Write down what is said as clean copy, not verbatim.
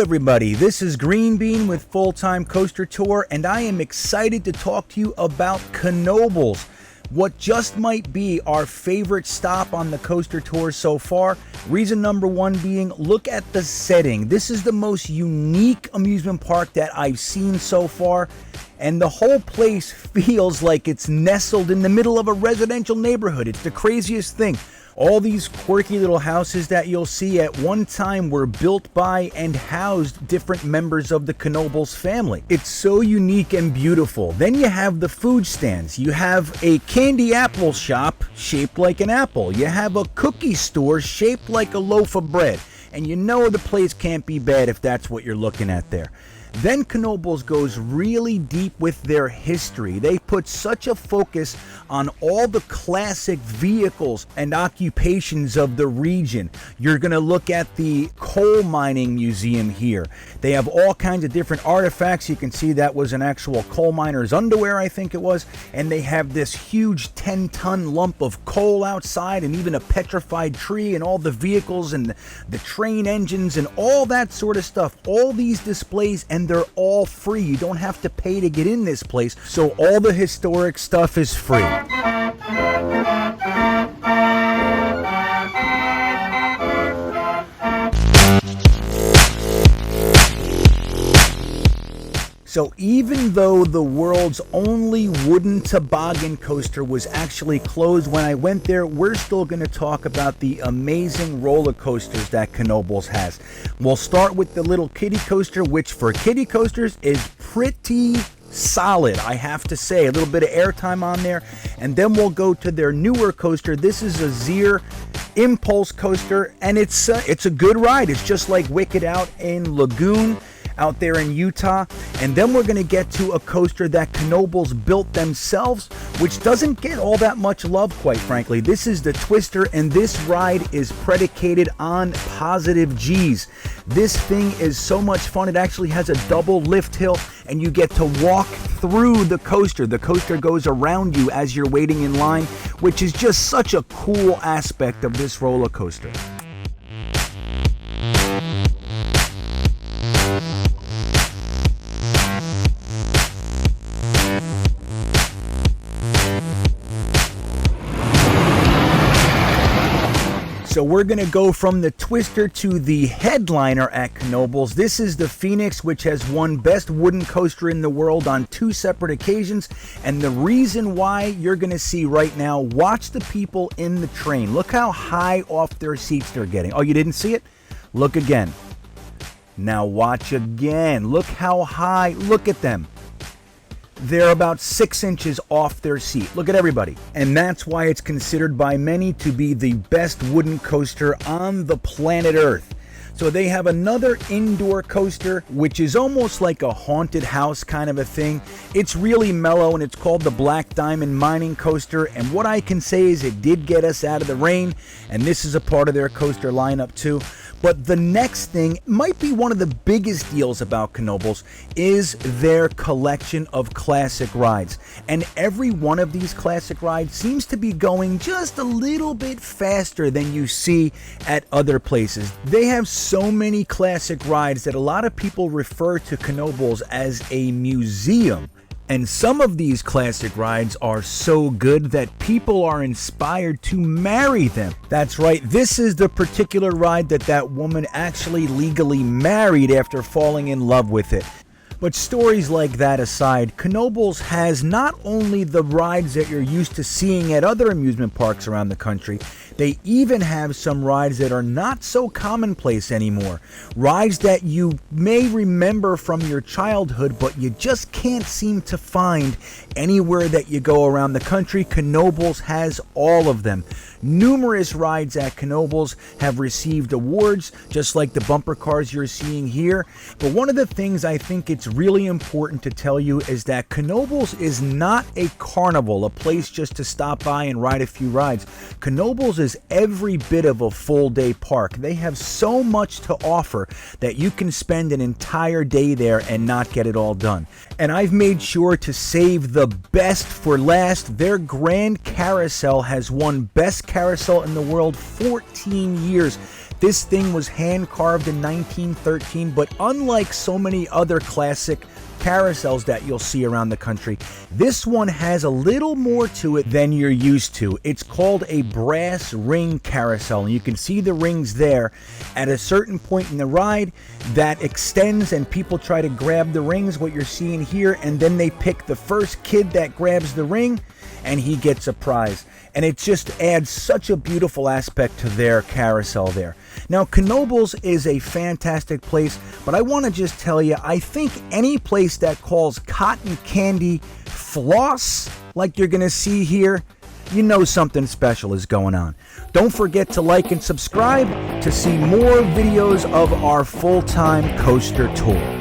everybody, this is Greenbean with Full-Time Coaster Tour, and I am excited to talk to you about Knoebels, what just might be our favorite stop on the coaster tour so far. Reason number one being, look at the setting. This is the most unique amusement park that I've seen so far, and the whole place feels like it's nestled in the middle of a residential neighborhood. It's the craziest thing. All these quirky little houses that you'll see at one time were built by and housed different members of the Knoebels family. It's so unique and beautiful. Then you have the food stands. You have a candy apple shop shaped like an apple. You have a cookie store shaped like a loaf of bread. And you know the place can't be bad if that's what you're looking at there. Then Knoebels goes really deep with their history. They put such a focus on all the classic vehicles and occupations of the region. You're going to look at the coal mining museum here. They have all kinds of different artifacts. You can see that was an actual coal miner's underwear, I think it was. And they have this huge 10-ton lump of coal outside, and even a petrified tree, and all the vehicles and the train engines and all that sort of stuff. All these displays, and they're all free. You don't have to pay to get in this place, so all the historic stuff is free. So even though the world's only wooden toboggan coaster was actually closed when I went there, we're still going to talk about the amazing roller coasters that Knoebels has. We'll start with the little kiddie coaster, which for kiddie coasters is pretty solid, I have to say. A little bit of airtime on there. And then we'll go to their newer coaster. This is a Zier Impulse coaster, and it's a good ride. It's just like Wicked out in Lagoon out there in Utah. And then we're going to get to a coaster that Knoebels built themselves, which doesn't get all that much love, quite frankly. This is the Twister, and this ride is predicated on positive G's. This thing is so much fun. It actually has a double lift hill, and you get to walk through the coaster. The coaster goes around you as you're waiting in line, which is just such a cool aspect of this roller coaster. So we're going to go from the Twister to the headliner at Knoebels. This is the Phoenix, which has won Best Wooden Coaster in the World on 2 separate occasions. And the reason why you're going to see right now, watch the people in the train. Look how high off their seats they're getting. Oh, you didn't see it? Look again. Now watch again. Look how high. Look at them. They're about 6 inches off their seat. Look at everybody. And that's why it's considered by many to be the best wooden coaster on the planet Earth. So they have another indoor coaster, which is almost like a haunted house kind of a thing. It's really mellow, and it's called the Black Diamond Mining Coaster. And what I can say is it did get us out of the rain, and this is a part of their coaster lineup too. But the next thing might be one of the biggest deals about Knoebels is their collection of classic rides. And every one of these classic rides seems to be going just a little bit faster than you see at other places. They have so many classic rides that a lot of people refer to Knoebels as a museum. And some of these classic rides are so good that people are inspired to marry them. That's right, this is the particular ride that woman actually legally married after falling in love with it. But stories like that aside, Knoebels has not only the rides that you're used to seeing at other amusement parks around the country, they even have some rides that are not so commonplace anymore. Rides that you may remember from your childhood, but you just can't seem to find anywhere that you go around the country. Knoebels has all of them. Numerous rides at Knoebels have received awards, just like the bumper cars you're seeing here. But one of the things I think it's really important to tell you is that Knoebels is not a carnival, a place just to stop by and ride a few rides. Knoebels is every bit of a full day park. They have so much to offer that you can spend an entire day there and not get it all done. And I've made sure to save the best for last. Their Grand Carousel has won Best Carousel in the World 14 years. This thing was hand carved in 1913, but unlike so many other classic carousels that you'll see around the country, this one has a little more to it than you're used to. It's called a brass ring carousel, and you can see the rings there. At a certain point in the ride, that extends and people try to grab the rings, what you're seeing here, and then they pick the first kid that grabs the ring and he gets a prize. And it just adds such a beautiful aspect to their carousel there. Now, Knoebels is a fantastic place, but I want to just tell you, I think any place that calls cotton candy floss, like you're going to see here, you know something special is going on. Don't forget to like and subscribe to see more videos of our full-time coaster tour.